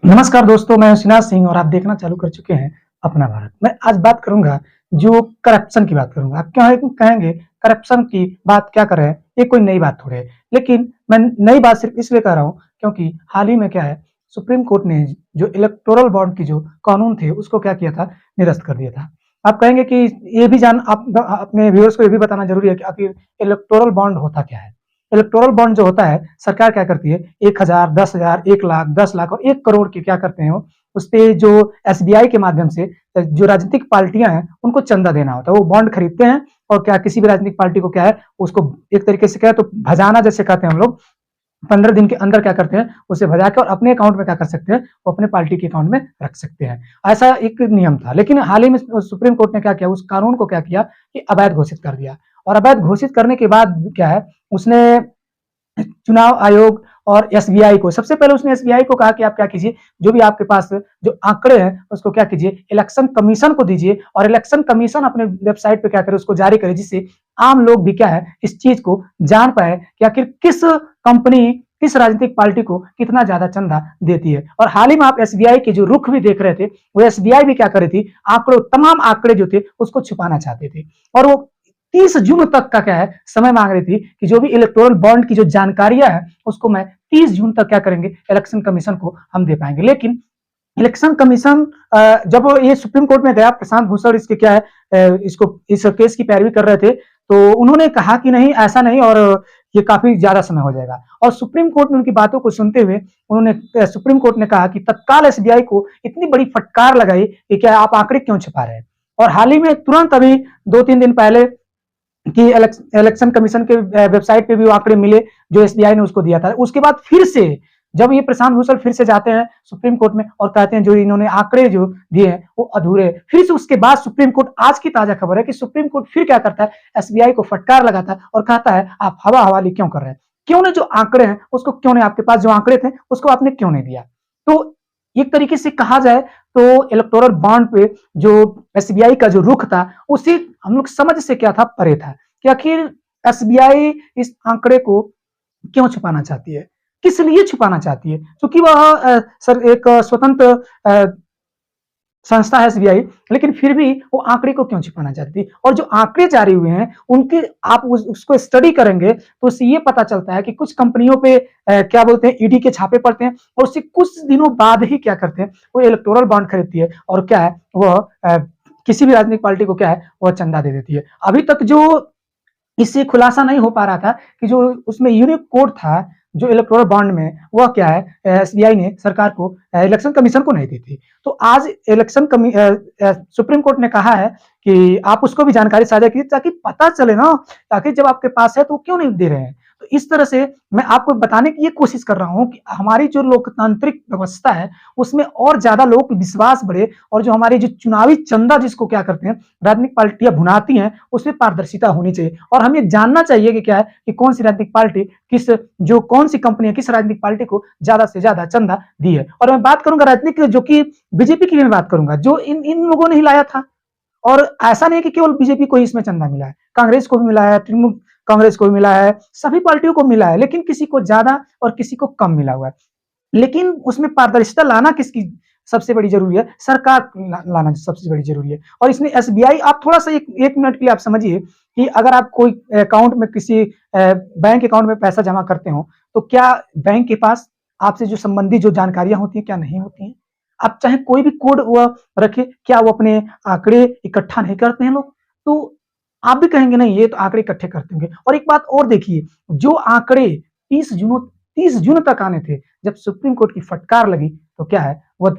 नमस्कार दोस्तों, मैं शिवनाथ सिंह और आप देखना चालू कर चुके हैं अपना भारत। मैं आज बात करूँगा जो करप्शन की बात करूँगा। आप क्या कहेंगे करप्शन की बात क्या कर रहे हैं? ये कोई नई बात थोड़ी है। लेकिन मैं नई बात सिर्फ़ इसलिए कह रहा हूँ क्योंकि हाल ही में क्या है सुप्रीम कोर्ट ने जो इलेक्टोरल बॉन्ड की जो कानून थे उसको क्या किया था निरस्त कर दिया था। आप कहेंगे कि ये भी जान आप अपने व्यूअर्स को ये भी बताना ज़रूरी है कि आखिर इलेक्टोरल बॉन्ड होता क्या है? इलेक्टोरल बॉन्ड जो होता है सरकार क्या करती है 1000, 10,000, 1 लाख, 10 लाख और 1 करोड़ के क्या करते हैं वो उस पे जो एसबीआई के माध्यम से जो राजनीतिक पार्टियां हैं उनको चंदा देना होता है। वो बॉन्ड खरीदते हैं और क्या किसी भी राजनीतिक पार्टी को क्या है उसको एक तरीके से क्या है तो भजाना जैसे कहते हैं हम लोग 15 दिन के अंदर क्या करते हैं उसे भजा के और अपने अकाउंट में क्या कर सकते हैं वो अपने पार्टी के अकाउंट में रख सकते हैं। ऐसा एक नियम था लेकिन हाल ही में सुप्रीम कोर्ट ने क्या किया उस कानून को क्या किया कि अवैध घोषित कर दिया और अवैध घोषित करने के बाद क्या है उसने चुनाव आयोग और एसबीआई को सबसे पहले उसने एसबीआई को कहा कि आप क्या कीजिए जो भी आपके पास जो आंकड़े हैं उसको क्या कीजिए इलेक्शन कमीशन को दीजिए और इलेक्शन कमीशन अपने वेबसाइट पे क्या करे उसको जारी करे जिससे आम लोग भी क्या है इस चीज को जान पाए कि आखिर किस कंपनी किस राजनीतिक पार्टी को कितना ज्यादा चंदा देती है। और हाल ही में आप एसबीआई के जो रुख भी देख रहे थे वो एसबीआई भी क्या कर रही थी आंकड़ों तमाम आंकड़े जो थे उसको छुपाना चाहते थे और वो 30 जून तक का क्या है समय मांग रही थी कि जो भी इलेक्टोरल बॉन्ड की जो जानकारियां है उसको मैं 30 जून तक क्या करेंगे इलेक्शन कमीशन को हम दे पाएंगे। लेकिन इलेक्शन कमीशन जब ये सुप्रीम कोर्ट में गया प्रशांत भूषण इसके क्या है इसको इस केस की पैरवी कर रहे थे तो उन्होंने कहा कि नहीं ऐसा नहीं और ये काफी ज्यादा समय हो जाएगा और सुप्रीम कोर्ट ने उनकी बातों को सुनते हुए उन्होंने सुप्रीम कोर्ट ने कहा कि तत्काल एसबीआई को इतनी बड़ी फटकार लगाई कि क्या आप आंकड़े क्यों छिपा रहे हैं। और हाल ही में तुरंत अभी 2-3 दिन पहले कि इलेक्शन कमीशन के वेबसाइट पे भी वो आंकड़े मिले जो एसबीआई ने उसको दिया था। उसके बाद फिर से जब ये प्रशांत भूषण फिर से जाते हैं सुप्रीम कोर्ट में और कहते हैं जो इन्होंने आंकड़े जो दिए हैं वो अधूरे। फिर से उसके बाद सुप्रीम कोर्ट आज की ताजा खबर है कि सुप्रीम कोर्ट फिर क्या करता है एसबीआई को फटकार लगाता है और कहता है आप हवा हवाली क्यों कर रहे हैं, क्यों नहीं जो आंकड़े हैं उसको क्यों नहीं आपके पास जो आंकड़े थे उसको आपने क्यों नहीं दिया। तो एक तरीके से कहा जाए तो इलेक्टोरल बॉन्ड पे जो एसबीआई का जो रुख था उसी हम लोग समझ से क्या था परे था कि आखिर एसबीआई इस आंकड़े को क्यों छुपाना चाहती है, किस लिए छुपाना चाहती है क्योंकि वह सर एक स्वतंत्र संस्था है एसबीआई लेकिन फिर भी वो आंकड़े को क्यों छिपाना चाहती है और जो आंकड़े जारी हुए हैं उनके आप उसको स्टडी करेंगे तो उससे ये पता चलता है कि कुछ कंपनियों पे क्या बोलते हैं ईडी के छापे पड़ते हैं और उससे कुछ दिनों बाद ही क्या करते हैं वो इलेक्टोरल बॉन्ड खरीदती है और क्या है वह किसी भी राजनीतिक पार्टी को क्या है वह चंदा दे देती है। अभी तक जो इससे खुलासा नहीं हो पा रहा था कि जो उसमें यूनिक कोड था जो इलेक्टोरल बॉन्ड में वह क्या है एसबीआई ने सरकार को इलेक्शन कमीशन को नहीं दी थी। तो आज सुप्रीम कोर्ट ने कहा है कि आप उसको भी जानकारी साझा कीजिए ताकि पता चले ना ताकि जब आपके पास है तो क्यों नहीं दे रहे हैं। तो इस तरह से मैं आपको बताने की ये कोशिश कर रहा हूं कि हमारी जो लोकतांत्रिक व्यवस्था है उसमें और ज्यादा लोग विश्वास बढ़े और जो हमारी जो चुनावी चंदा जिसको क्या करते हैं राजनीतिक पार्टियां भुनाती हैं उसमें पारदर्शिता होनी चाहिए और हमें जानना चाहिए कि क्या है कि कौन सी राजनीतिक पार्टी किस जो कौन सी कंपनी किस राजनीतिक पार्टी को ज्यादा से ज्यादा चंदा दी है। और मैं बात करूंगा राजनीतिक जो कि बीजेपी की भी बात करूंगा जो इन इन लोगों ने हिलाया था और ऐसा नहीं कि केवल बीजेपी को ही इसमें चंदा मिला है, कांग्रेस को भी मिला है, तृणमूल कांग्रेस को भी मिला है, सभी पार्टियों को मिला है लेकिन किसी को ज्यादा और किसी को कम मिला हुआ है। लेकिन उसमें पारदर्शिता लाना किसकी सबसे बड़ी जरूरी है, सरकार लाना सबसे बड़ी जरूरी है। और इसमें एसबीआई आप थोड़ा सा एक मिनट के लिए आप समझिए कि अगर आप कोई अकाउंट में किसी बैंक अकाउंट में पैसा जमा करते हो तो क्या बैंक के पास आपसे जो संबंधी जो जानकारियां होती है क्या नहीं होती हैं। आप चाहे कोई भी कोड वो रखे क्या वो अपने आंकड़े इकट्ठा नहीं करते हैं लोग। तो आप भी कहेंगे नहीं ये तो आंकड़े इकट्ठे करते होंगे। और एक बात और देखिए जो आंकड़े 30 जून तक आने थे जब सुप्रीम कोर्ट की फटकार लगी तो क्या है वो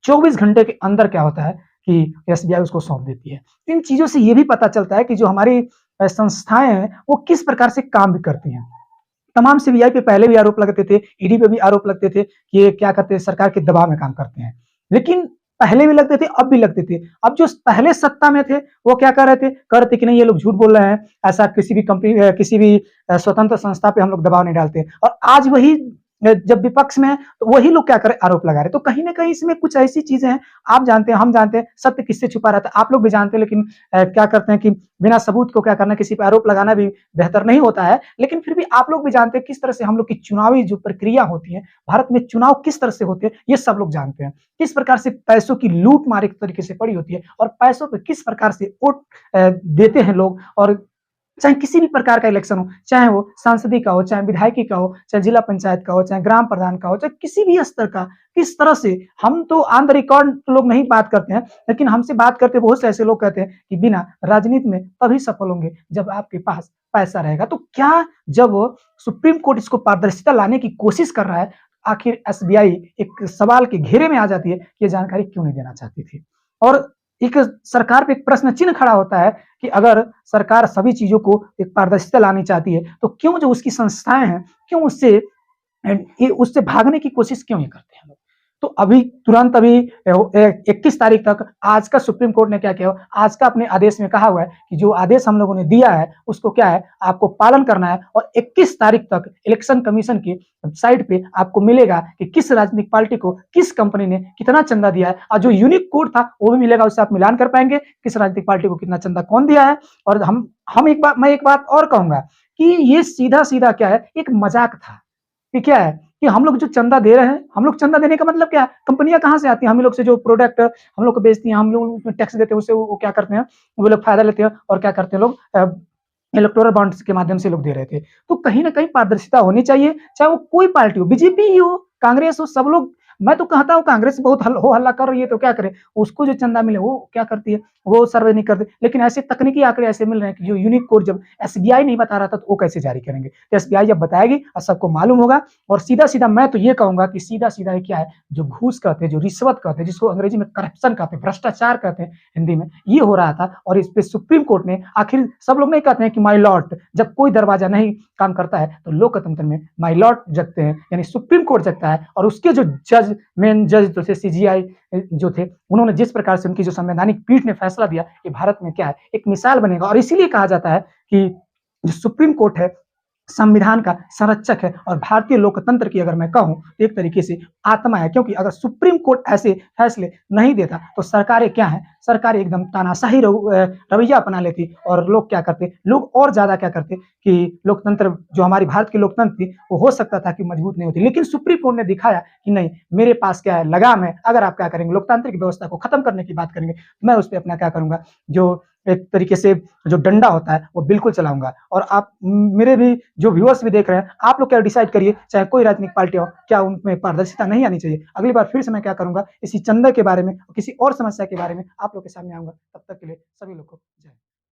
24 घंटे के अंदर क्या होता है कि एसबीआई उसको सौंप देती है। इन चीजों से ये भी पता चलता है कि जो हमारी संस्थाएं हैं वो किस प्रकार से काम भी करती हैं। तमाम सीबीआई पे पहले भी आरोप लगते थे, ईडी पे भी आरोप लगते थे कि ये क्या करते हैं सरकार के दबाव में काम करते हैं। लेकिन पहले भी लगते थे अब भी लगते थे। अब जो पहले सत्ता में थे वो क्या कर रहे थे, कह रहे थे कि नहीं ये लोग झूठ बोल रहे हैं, ऐसा किसी भी कंपनी किसी भी स्वतंत्र संस्था पे हम लोग दबाव नहीं डालते। और आज वही जब विपक्ष में है तो वही लोग क्या करें, आरोप लगा रहे। तो कहीं ना कहीं इसमें कुछ ऐसी चीजें हैं, आप जानते हैं, हम जानते हैं, सत्य किससे छुपा रहता है, आप लोग भी जानते हैं, लेकिन क्या करते हैं कि बिना सबूत को क्या करना, किसी पर आरोप लगाना भी बेहतर नहीं होता है। लेकिन फिर भी आप लोग भी जानते हैं किस तरह से हम लोग की चुनावी जो प्रक्रिया होती है, भारत में चुनाव किस तरह से होते हैं, ये सब लोग जानते हैं। किस प्रकार से पैसों की लूट मार एक तरीके से पड़ी होती है, और पैसों पे किस प्रकार से वोट देते हैं लोग। और चाहे किसी भी प्रकार का इलेक्शन हो, चाहे वो सांसदीय का हो, चाहे विधायकी का हो, चाहे जिला पंचायत का हो, चाहे ग्राम प्रधान का हो, चाहे किसी भी स्तर का, किस तरह से हम तो ऑन द रिकॉर्ड लोग नहीं बात करते हैं, लेकिन हमसे बात करते बहुत से ऐसे लोग कहते हैं कि बिना राजनीति में तभी सफल होंगे जब आपके पास पैसा रहेगा। तो क्या जब सुप्रीम कोर्ट इसको पारदर्शिता लाने की कोशिश कर रहा है, आखिर एसबीआई एक सवाल के घेरे में आ जाती है कि ये जानकारी क्यों नहीं देना चाहती थी। और एक सरकार पे एक प्रश्न चिन्ह खड़ा होता है कि अगर सरकार सभी चीजों को एक पारदर्शिता लानी चाहती है, तो क्यों जो उसकी संस्थाएं हैं, क्यों उससे भागने की कोशिश क्यों नहीं करते हैं लोग। तो अभी तुरंत अभी 21 तारीख तक आज का सुप्रीम कोर्ट ने क्या किया, आज का अपने आदेश में कहा हुआ है कि जो आदेश हम लोगों ने दिया है उसको क्या है, आपको पालन करना है। और 21 तारीख तक इलेक्शन कमीशन की वेबसाइट पे आपको मिलेगा कि किस राजनीतिक पार्टी को किस कंपनी ने कितना चंदा दिया है, और जो यूनिक कोड था वो भी मिलेगा, उससे आप मिलान कर पाएंगे किस राजनीतिक पार्टी को कितना चंदा कौन दिया है। और मैं एक बात और कहूंगा कि ये सीधा सीधा क्या है, एक मजाक था। कि क्या है कि हम लोग जो चंदा दे रहे हैं, हम लोग चंदा देने का मतलब क्या है, कंपनियां कहां से आती हैं, हम लोग से जो प्रोडक्ट हम लोग को बेचती हैं, हम लोग उसमें टैक्स देते हैं, उससे वो क्या करते हैं, वो लोग फायदा लेते हैं, और क्या करते हैं लोग, इलेक्टोरल बॉन्ड्स के माध्यम से लोग दे रहे थे। तो कहीं ना कहीं पारदर्शिता होनी चाहिए, चाहे वो कोई पार्टी हो, बीजेपी ही हो, कांग्रेस हो, सब लोग। मैं तो कहता हूँ कांग्रेस बहुत हो हल्ला कर रही है तो क्या करे, उसको जो चंदा मिले वो क्या करती है, वो सर्वे नहीं करती। लेकिन ऐसे तकनीकी आंकड़े ऐसे मिल रहे हैं कि जो यूनिक कोड जब एसबीआई नहीं बता रहा था तो वो कैसे जारी करेंगे, तो एसबीआई जब बताएगी और सबको मालूम होगा। और सीधा सीधा मैं तो ये कहूंगा कि सीधा सीधा क्या है, जो घूस कहते हैं, जो रिश्वत कहते हैं, जिसको अंग्रेजी में करप्शन कहते हैं, भ्रष्टाचार कहते हैं हिंदी में, ये हो रहा था। और इस पे सुप्रीम कोर्ट ने आखिर, सब लोग नहीं कहते हैं कि माई लॉर्ड, जब कोई दरवाजा नहीं काम करता है तो लोकतंत्र में माई लॉर्ड जगते हैं, यानी सुप्रीम कोर्ट जगता है। और उसके जो जज, मेन जज जो थे सीजीआई जो थे, उन्होंने जिस प्रकार से उनकी जो संवैधानिक पीठ ने फैसला दिया, ये भारत में क्या है, एक मिसाल बनेगा। और इसीलिए कहा जाता है कि जो सुप्रीम कोर्ट है संविधान का संरक्षक है, और भारतीय लोकतंत्र की अगर मैं कहूं तो एक तरीके से आत्मा है। क्योंकि अगर सुप्रीम कोर्ट ऐसे फैसले नहीं देता तो सरकारें क्या है, सरकारें एकदम तानाशाही रवैया अपना लेती, और लोग क्या करते, लोग और ज्यादा क्या करते कि लोकतंत्र, जो हमारी भारत की लोकतंत्र थी, वो हो सकता था कि मजबूत नहीं होती। लेकिन सुप्रीम कोर्ट ने दिखाया कि नहीं, मेरे पास क्या है, लगाम है। अगर आप क्या करेंगे, लोकतांत्रिक व्यवस्था को खत्म करने की बात करेंगे, मैं उस पर अपना क्या करूंगा, जो एक तरीके से जो डंडा होता है वो बिल्कुल चलाऊंगा। और आप मेरे भी जो व्यूअर्स भी देख रहे हैं, आप लोग क्या डिसाइड करिए, चाहे कोई राजनीतिक पार्टी हो, क्या उनमें पारदर्शिता नहीं आनी चाहिए। अगली बार फिर से मैं क्या करूंगा, इसी चंदा के बारे में, किसी और समस्या के बारे में आप लोग के सामने आऊंगा। तब तक के लिए सभी लोग को जय।